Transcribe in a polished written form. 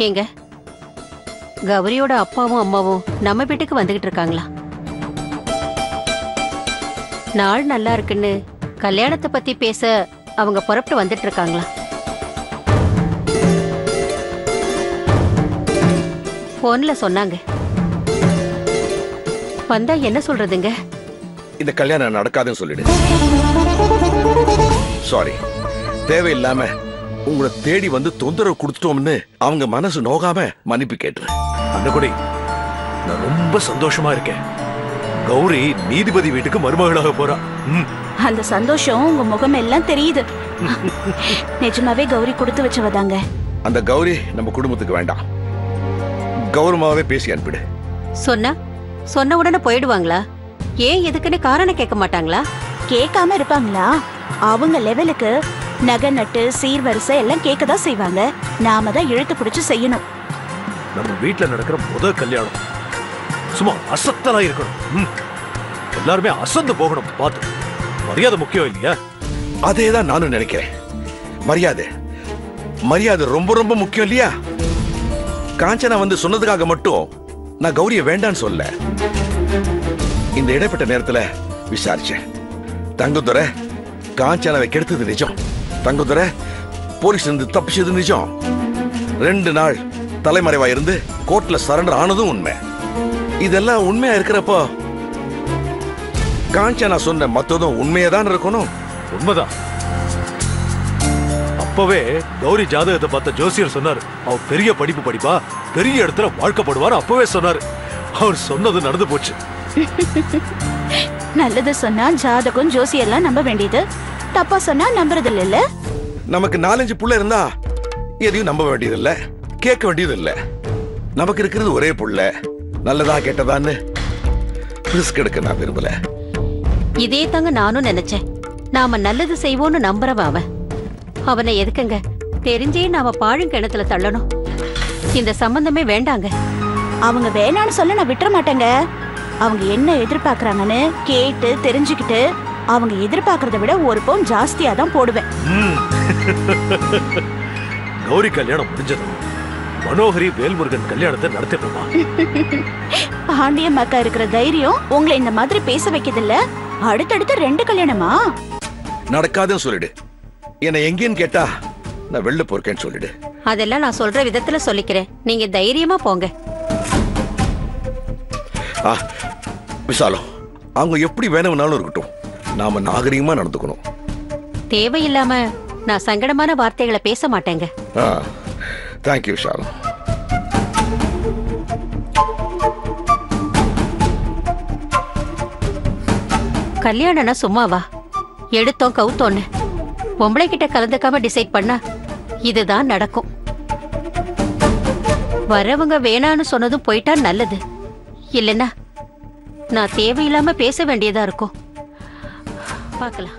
ஏங்க, கௌரியோட அப்பாவும் அம்மாவும் நம்ம வீட்டுக்கு வந்துகிட்டு இருக்காங்களா? நாள் நல்லா இருக்குன்னு கல்யாணத்தை பத்தி பேச அவங்க புறப்பட்டு வந்துட்டு இருக்காங்களா? போன்ல சொன்னாங்க. வந்தா என்ன சொல்றதுங்க? இந்த கல்யாணம் நடக்காதுன்னு சொல்லிடு. சாரி, தேவையில்லாம உங்களை தேடி வந்து தொந்தரவு கொடுத்துட்டோம்னு அவங்க மனசு நோகாம மன்னிப்பு கேட்டு. அண்ணகுடி, நான் ரொம்ப சந்தோஷமா இருக்கேன். கௌரி நீதிபதி வீட்டுக்கு மருமகளாக போறா. அந்த சந்தோஷம் உங்க முகம் எல்லாம் தெரியுது. நிஜமாவே கௌரி கொடுத்து வச்சவதாங்க. அந்த கௌரி நம்ம குடும்பத்துக்கு வேண்டாம். கௌரவமாவே பேசி அனுப்பிடு. சொன்ன உடனே போயிடுவாங்களா? ஏன் எதுக்குன்னு காரணம் கேட்க மாட்டாங்களா? கேட்காம இருப்பாங்களா? அவங்க லெவலுக்கு நகை நட்டு சீர்வரிசை எல்லாம் கேட்கதான் செய்வாங்க. நாம தான் இழுத்து பிடிச்சு செய்யணும். நம்ம வீட்டுல நடக்கிற முதல் கல்யாணம் சும்மா அசத்தலா இருக்கணும். எல்லாருமே அசந்து போகணும். பார்த்து, மரியாதை முக்கியம் இல்லையா? அதேதான் நானும் நினைக்கிறேன். மரியாதை ரொம்ப ரொம்ப முக்கியம் இல்லையா? காஞ்சனா வந்து சொன்னதுக்காக மட்டும் நான் கௌரிய வேண்டான்னு சொல்ல. இந்த இடைப்பட்ட நேரத்துல விசாரிச்சேன். தங்கதுரை காஞ்சனாவை கெடுத்தது நிஜம். தங்கதுரை போலீஸ் இருந்து தப்பிச்சது நிஜம். 2 நாள் தலைமறைவா இருந்து கோர்ட்ல சரண்டர் ஆனதும் உண்மை. இதெல்லாம் உண்மையா இருக்கிறப்போ காஞ்சனா சொன்ன மத்ததும் உண்மையதான் இருக்கணும். உண்மைதான். அப்பவே கௌரி ஜாதகத்தை பார்த்த ஜோசியர் சொன்னாரு, அவர் பெரிய படிப்பு படிப்பா, பெரிய இடத்துல வாழ்க்கப்படுவார். அப்பவே சொன்னாரு. அவர் சொன்னது நடந்து போச்சு. நல்லது சொன்னா ஜாதகம் ஜோசியெல்லாம் நம்ப வேண்டியது, தப்பா சொன்னா நம்புறது இல்ல. நமக்கு 4-5 புள்ள இருந்தா எதையும் நம்ப வேண்டியது இல்ல, கேட்க வேண்டியது இல்ல. நமக்கு இருக்கிறது ஒரே புள்ள. நல்லதா கேட்டதான்னு ரிஸ்க் எடுக்க நான் விரும்பல. இதே தாங்க நானும் நினைச்சேன். நாம நல்லது செய்வோம்னு நம்புறவன் அவனை எதுக்குங்க தெரிஞ்சே நாம பாழும் கிணத்துல தள்ளணும்? இந்த சம்பந்தமே வேண்டாங்க. அவங்க வேணான்னு சொல்ல நான் விட்டுற மாட்டேங்க. அவங்க என்ன எதிர்பார்க்கறாங்கன்னு கேட்டு தெரிஞ்சுக்கிட்டு அவங்க எதிர்பார்க்கறத விட ஒரு பவுன் ஜாஸ்தியா தான் போடுவேன். கௌரி கல்யாணம் முடிஞ்சதும் மனோகரி வேல்முருகன் கல்யாணத்தை நடத்திடுமா? பாண்டியம்மாக்கா இருக்கிற தைரியம் உங்களை இந்த மாதிரி பேச வைக்கிறது இல்ல. அடுத்தடுத்து 2 கல்யாணமா? நடக்காதுன்னு சொல்லிடு. என்ன எங்கேன்னு கேட்டா நான் வெளில போறேன்னு சொல்லிடு. அதெல்லாம் நான் சொல்ற விதத்துல சொல்லிக்கிறேன். நீங்க தைரியமா போங்க. விசாலம், அவங்க எப்படி வேணும்னாலும் இருக்கட்டும். நாம நாகரிகமா நடந்துக்கணும். தேவையில்லாம நான் சங்கடமான வார்த்தைகளை பேச மாட்டேங்க. தேங்க்யூ விசாலம். கல்யாணம்னா சும்மாவா? எடுத்தோம் கவுத்தோன்னு பொம்பளை கிட்ட கலந்துக்காம டிசைட் பண்ணா இதுதான் நடக்கும். வரவங்க வேணான்னு சொன்னதும் போயிட்டா நல்லது. இல்லைன்னா நான் தேவையில்லாம பேச வேண்டியதா இருக்கும். பார்க்கலாம்.